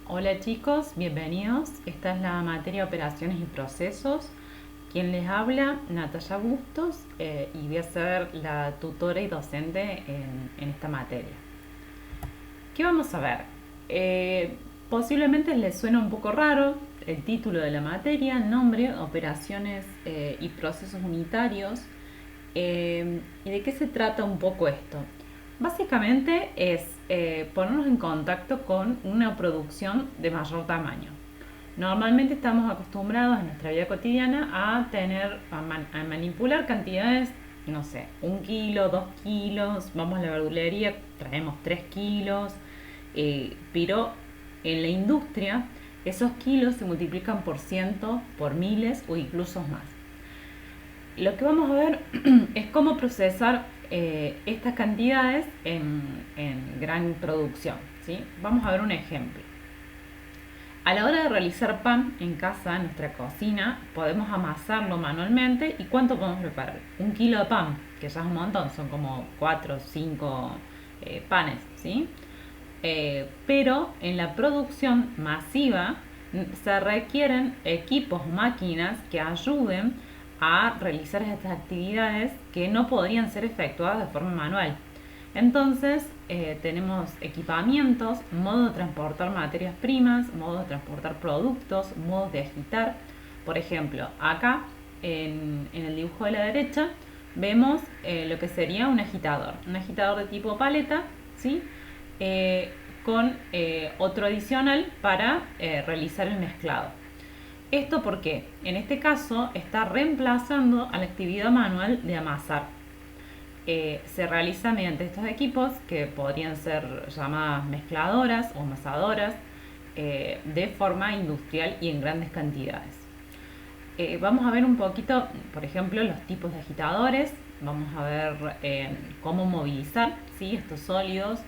Hola chicos, bienvenidos. Esta es la materia Operaciones y Procesos. Quien les habla, Natalia Bustos, y voy a ser la tutora y docente en esta materia. ¿Qué vamos a ver? Posiblemente les suena un poco raro el título de la materia, el nombre, Operaciones y Procesos Unitarios. ¿Y de qué se trata un poco esto? Básicamente es ponernos en contacto con una producción de mayor tamaño. Normalmente estamos acostumbrados en nuestra vida cotidiana a manipular cantidades, no sé, 1 kilo, 2 kilos, vamos a la verdulería, traemos 3 kilos, pero en la industria esos kilos se multiplican por cientos, por miles o incluso más. Lo que vamos a ver es cómo procesar estas cantidades en gran producción, ¿sí? Vamos a ver un ejemplo. A la hora de realizar pan en casa, en nuestra cocina, podemos amasarlo manualmente. ¿Y cuánto podemos preparar? 1 kilo de pan, que ya es un montón, son como 4 o 5 panes, ¿sí? Pero en la producción masiva se requieren equipos, máquinas que ayuden a realizar estas actividades que no podrían ser efectuadas de forma manual. Entonces tenemos equipamientos, modos de transportar materias primas, modos de transportar productos, modos de agitar. Por ejemplo, acá en el dibujo de la derecha vemos lo que sería un agitador de tipo paleta, ¿sí? Eh, con otro adicional para realizar el mezclado. ¿Esto porque en este caso está reemplazando a la actividad manual de amasar. Se realiza mediante estos equipos que podrían ser llamadas mezcladoras o amasadoras de forma industrial y en grandes cantidades. Vamos a ver un poquito, por ejemplo, los tipos de agitadores, vamos a ver cómo movilizar, ¿sí?, estos sólidos,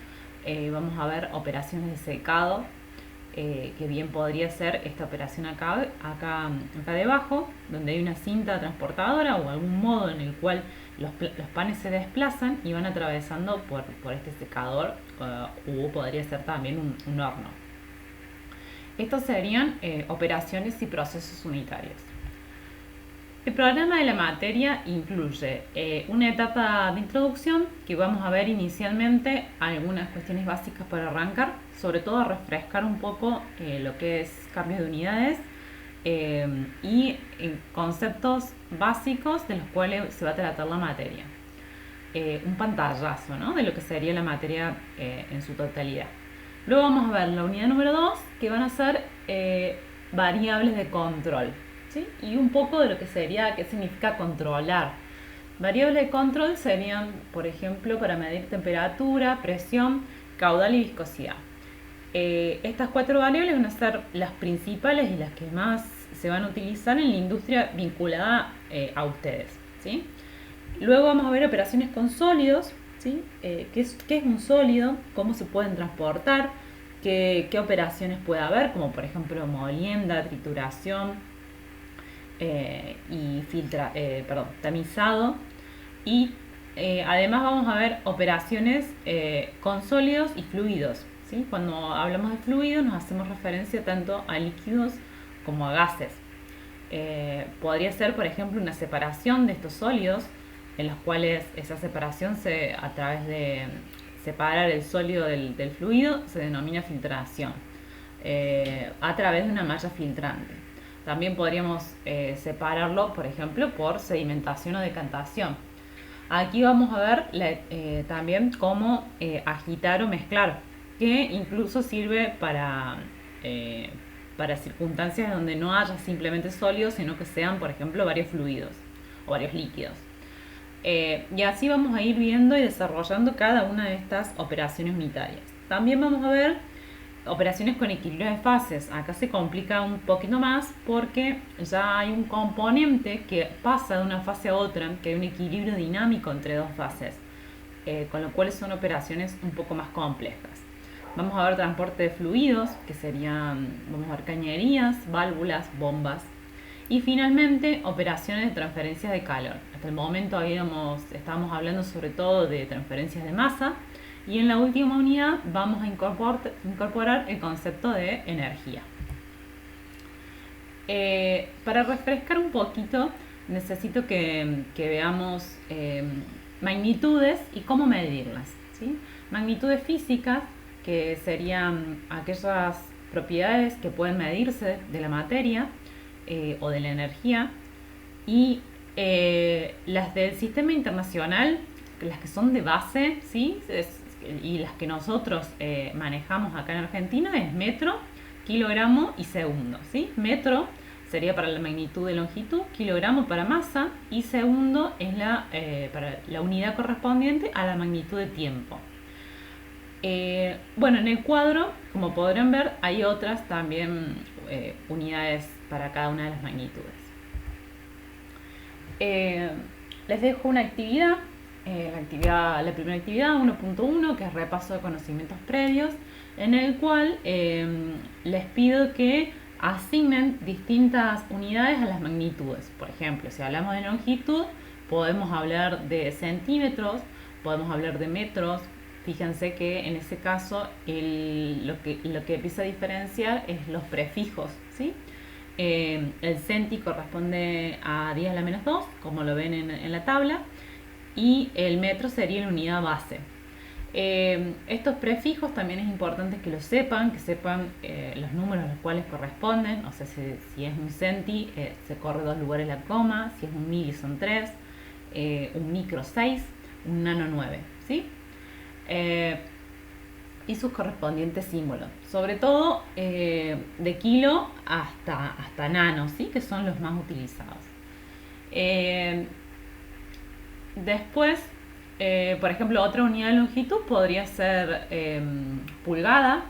vamos a ver operaciones de secado, que bien podría ser esta operación acá debajo, donde hay una cinta transportadora o algún modo en el cual los panes se desplazan y van atravesando por este secador, o podría ser también un horno. Estos serían operaciones y procesos unitarios. El programa de la materia incluye una etapa de introducción que vamos a ver inicialmente algunas cuestiones básicas para arrancar, sobre todo a refrescar un poco lo que es cambios de unidades y conceptos básicos de los cuales se va a tratar la materia. Un pantallazo, ¿no?, de lo que sería la materia en su totalidad. Luego vamos a ver la unidad número 2, que van a ser variables de control, ¿sí? Y un poco de lo que sería, qué significa controlar. Variables de control serían, por ejemplo, para medir temperatura, presión, caudal y viscosidad. Estas 4 variables van a ser las principales y las que más se van a utilizar en la industria vinculada a ustedes, ¿sí? Luego vamos a ver operaciones con sólidos, ¿sí? ¿Qué es un sólido? ¿Cómo se pueden transportar? ¿Qué operaciones puede haber? Como por ejemplo molienda, trituración y tamizado. Y además vamos a ver operaciones con sólidos y fluidos, ¿sí? Cuando hablamos de fluidos nos hacemos referencia tanto a líquidos como a gases. Podría ser, por ejemplo, una separación de estos sólidos, en los cuales esa separación a través de separar el sólido del fluido se denomina filtración, a través de una malla filtrante. También podríamos separarlo, por ejemplo, por sedimentación o decantación. Aquí vamos a ver también cómo agitar o mezclar, que incluso sirve para circunstancias donde no haya simplemente sólidos, sino que sean, por ejemplo, varios fluidos o varios líquidos. Y así vamos a ir viendo y desarrollando cada una de estas operaciones unitarias. También vamos a ver operaciones con equilibrio de fases. Acá se complica un poquito más porque ya hay un componente que pasa de una fase a otra, que hay un equilibrio dinámico entre dos fases, con lo cual son operaciones un poco más complejas. Vamos a ver transporte de fluidos, que serían, vamos a ver cañerías, válvulas, bombas. Y finalmente, operaciones de transferencias de calor. Hasta el momento estábamos hablando sobre todo de transferencias de masa, Y en la última unidad vamos a incorporar el concepto de energía. Para refrescar un poquito, necesito que veamos magnitudes y cómo medirlas, ¿sí? Magnitudes físicas, que serían aquellas propiedades que pueden medirse de la materia o de la energía, y las del sistema internacional, las que son de base, ¿sí? Y las que nosotros manejamos acá en Argentina, es metro, kilogramo y segundo, ¿sí? Metro sería para la magnitud de longitud, kilogramo para masa y segundo es para la unidad correspondiente a la magnitud de tiempo. Bueno, en el cuadro, como podrán ver, hay otras también unidades para cada una de las magnitudes. Les dejo una actividad, la primera actividad 1.1, que es repaso de conocimientos previos, en el cual les pido que asignen distintas unidades a las magnitudes. Por ejemplo, si hablamos de longitud, podemos hablar de centímetros, podemos hablar de metros. Fíjense que en ese caso lo que empieza a diferenciar es los prefijos, ¿sí? El centi corresponde a 10 a la menos 2, como lo ven en la tabla, y el metro sería la unidad base. Estos prefijos también es importante que lo sepan, los números a los cuales corresponden. O sea, si es un centi, se corre 2 lugares la coma; si es un mili son 3, un micro 6, un nano 9, ¿sí? Y sus correspondientes símbolos, sobre todo de kilo hasta nano, ¿sí? Que son los más utilizados. Después, por ejemplo, otra unidad de longitud podría ser pulgada,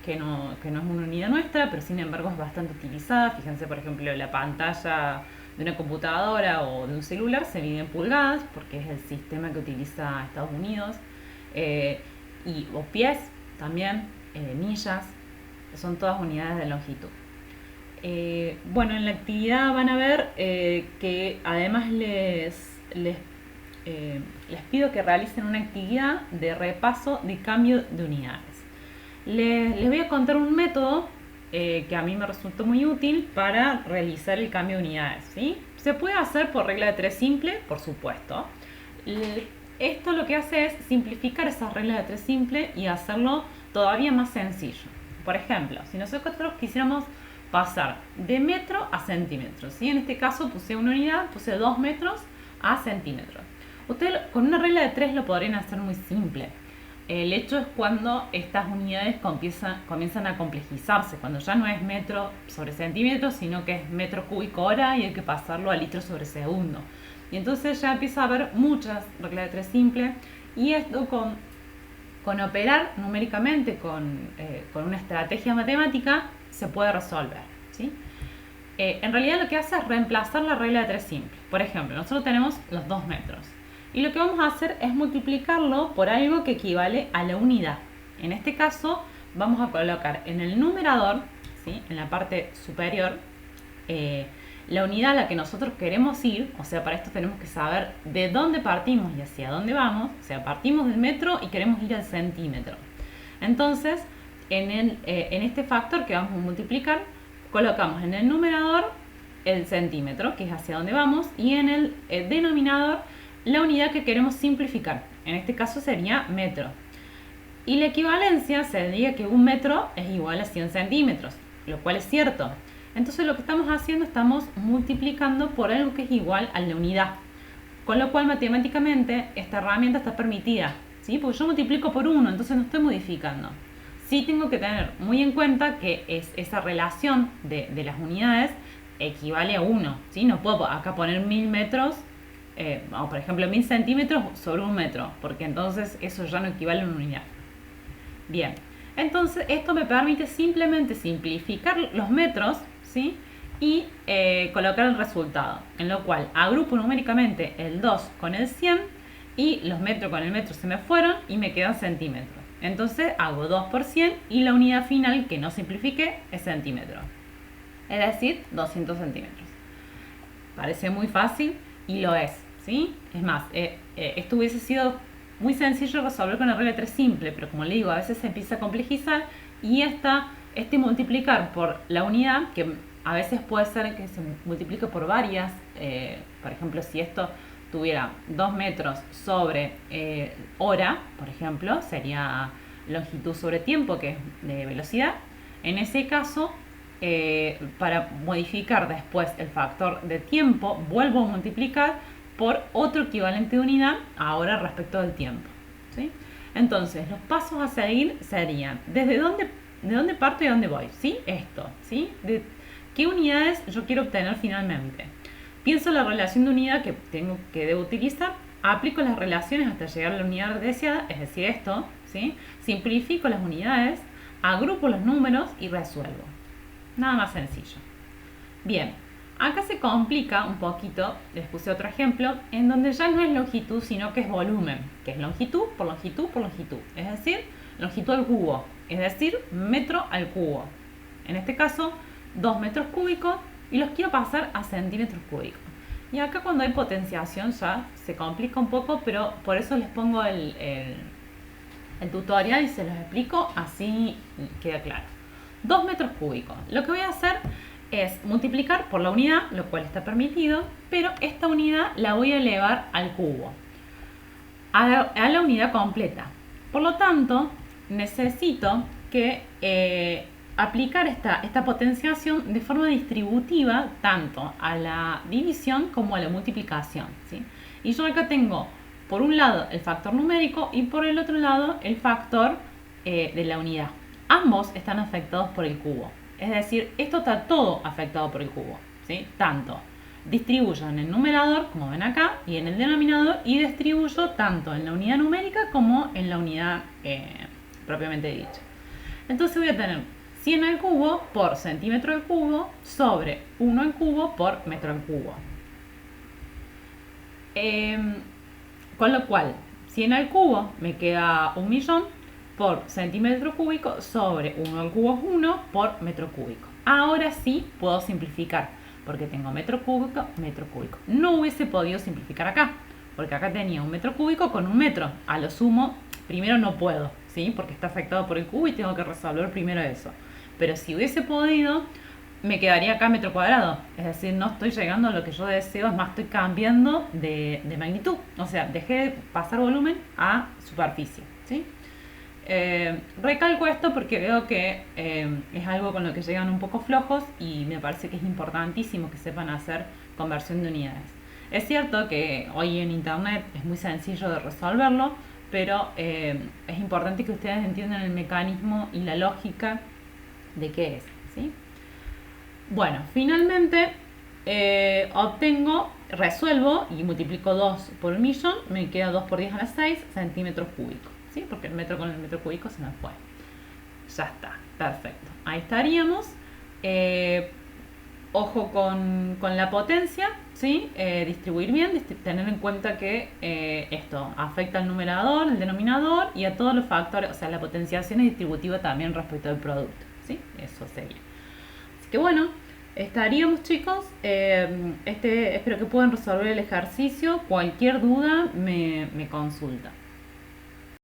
que no es una unidad nuestra, pero sin embargo es bastante utilizada. Fíjense, por ejemplo, la pantalla de una computadora o de un celular se mide en pulgadas, porque es el sistema que utiliza Estados Unidos. O pies también, millas, son todas unidades de longitud. Bueno, en la actividad van a ver que además les pido que realicen una actividad de repaso de cambio de unidades. Les voy a contar un método que a mí me resultó muy útil para realizar el cambio de unidades, ¿sí? Se puede hacer por regla de 3 simple, por supuesto. Esto lo que hace es simplificar esas reglas de 3 simple y hacerlo todavía más sencillo. Por ejemplo, si nosotros quisiéramos pasar de metro a centímetros, ¿sí? En este caso puse una unidad, puse 2 metros a centímetros. Ustedes con una regla de 3 lo podrían hacer muy simple. El hecho es cuando estas unidades comienzan a complejizarse, cuando ya no es metro sobre centímetro, sino que es metro cúbico hora y hay que pasarlo a litro sobre segundo. Y entonces ya empieza a haber muchas reglas de 3 simples, y esto con operar numéricamente, con una estrategia matemática, se puede resolver, ¿sí? En realidad lo que hace es reemplazar la regla de 3 simple. Por ejemplo, nosotros tenemos los 2 metros. Y lo que vamos a hacer es multiplicarlo por algo que equivale a la unidad. En este caso, vamos a colocar en el numerador, ¿sí? En la parte superior, la unidad a la que nosotros queremos ir. O sea, para esto tenemos que saber de dónde partimos y hacia dónde vamos. O sea, partimos del metro y queremos ir al centímetro. Entonces, en este factor que vamos a multiplicar, colocamos en el numerador el centímetro, que es hacia dónde vamos, y en el denominador la unidad que queremos simplificar. En este caso sería metro. Y la equivalencia sería que un metro es igual a 100 centímetros, lo cual es cierto. Entonces lo que estamos haciendo, estamos multiplicando por algo que es igual a la unidad. Con lo cual matemáticamente esta herramienta está permitida, ¿sí? Porque yo multiplico por 1, entonces no estoy modificando. Sí tengo que tener muy en cuenta que esa relación de las unidades equivale a 1, ¿sí? No puedo acá poner 1000 metros, o por ejemplo 1000 centímetros sobre 1 metro, porque entonces eso ya no equivale a una unidad. Bien, entonces esto me permite simplemente simplificar los metros, ¿sí? Y colocar el resultado, en lo cual agrupo numéricamente el 2 con el 100 y los metros con el metro se me fueron y me quedan centímetros. Entonces hago 2 por 100 y la unidad final que no simplifiqué es centímetro, es decir, 200 centímetros. Parece muy fácil y lo es, ¿sí? Es más, esto hubiese sido muy sencillo resolver con la regla de 3 simple, pero como le digo, a veces se empieza a complejizar y este multiplicar por la unidad, que a veces puede ser que se multiplique por varias, por ejemplo, si esto tuviera 2 metros sobre hora, por ejemplo, sería longitud sobre tiempo, que es de velocidad. En ese caso, para modificar después el factor de tiempo, vuelvo a multiplicar por otro equivalente de unidad, ahora respecto del tiempo, ¿sí? Entonces, los pasos a seguir serían, ¿de dónde parto y a dónde voy? ¿Sí? Esto, ¿sí? De qué unidades yo quiero obtener finalmente. Pienso la relación de unidad que debo utilizar, aplico las relaciones hasta llegar a la unidad deseada, es decir, esto, ¿sí? Simplifico las unidades, agrupo los números y resuelvo. Nada más sencillo. Bien, acá se complica un poquito, les puse otro ejemplo, en donde ya no es longitud, sino que es volumen, que es longitud por longitud por longitud, es decir, longitud al cubo, es decir, metro al cubo. En este caso, 2 metros cúbicos y los quiero pasar a centímetros cúbicos. Y acá cuando hay potenciación ya se complica un poco, pero por eso les pongo el tutorial y se los explico, así queda claro. 2 metros cúbicos. Lo que voy a hacer es multiplicar por la unidad, lo cual está permitido, pero esta unidad la voy a elevar al cubo, a la unidad completa. Por lo tanto, necesito que aplicar esta potenciación de forma distributiva tanto a la división como a la multiplicación, ¿sí? Y yo acá tengo por un lado el factor numérico y por el otro lado el factor de la unidad. Ambos están afectados por el cubo. Es decir, esto está todo afectado por el cubo, ¿sí? Tanto distribuyo en el numerador, como ven acá, y en el denominador, y distribuyo tanto en la unidad numérica como en la unidad propiamente dicha. Entonces voy a tener 100 al cubo por centímetro al cubo sobre 1 al cubo por metro al cubo. Con lo cual, 100 al cubo me queda 1.000.000 por centímetro cúbico sobre 1 al cubo es 1 por metro cúbico. Ahora sí puedo simplificar, porque tengo metro cúbico, metro cúbico. No hubiese podido simplificar acá, porque acá tenía un metro cúbico con un metro. A lo sumo, primero no puedo, ¿sí? Porque está afectado por el cubo y tengo que resolver primero eso. Pero si hubiese podido, me quedaría acá metro cuadrado. Es decir, no estoy llegando a lo que yo deseo, es más, estoy cambiando de magnitud. O sea, dejé de pasar volumen a superficie, ¿sí? Recalco esto porque veo que es algo con lo que llegan un poco flojos y me parece que es importantísimo que sepan hacer conversión de unidades. Es cierto que hoy en internet es muy sencillo de resolverlo, pero es importante que ustedes entiendan el mecanismo y la lógica de qué es, ¿sí? Bueno, finalmente resuelvo y multiplico 2 por 1.000.000, me queda 2 por 10 a la 6 centímetros cúbicos, ¿sí? Porque el metro con el metro cúbico se me fue. Ya está, perfecto. Ahí estaríamos. Ojo con la potencia, ¿sí? Distribuir bien, tener en cuenta que esto afecta al numerador, al denominador y a todos los factores, o sea, la potenciación es distributiva también respecto al producto, ¿sí? Eso sería. Así que bueno, estaríamos, chicos. Espero que puedan resolver el ejercicio. Cualquier duda me consulta.